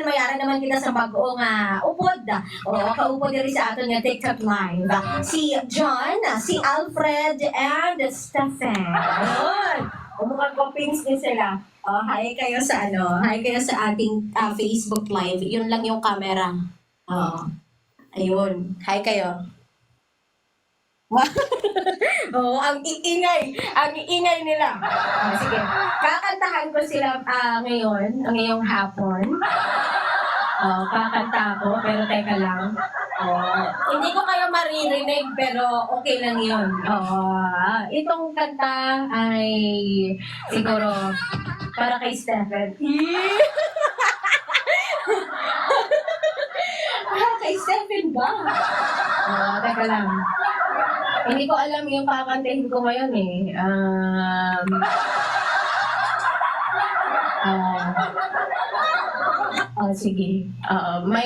Stephen, mayara naman kita sa bagong upod. Kaupod diri sa aton nga TikTok live. Si John, si Alfred, and Stephen. Ayun. Umukhang kopings din sila. Hi kayo sa hi kayo sa ating Facebook live. Yun lang yung camera. Ayun. Hi kayo. Ang iingay nila. Sige. Kakantahan ko sila ngayong hapon. Kakanta ako, pero teka lang. Hindi ko kayo maririnig, pero okay lang yun. Itong kanta ay siguro para kay Stephen. Kay Stephen ba? Teka lang. Hindi ko alam yung kakantahin ko ngayon eh. Sige. May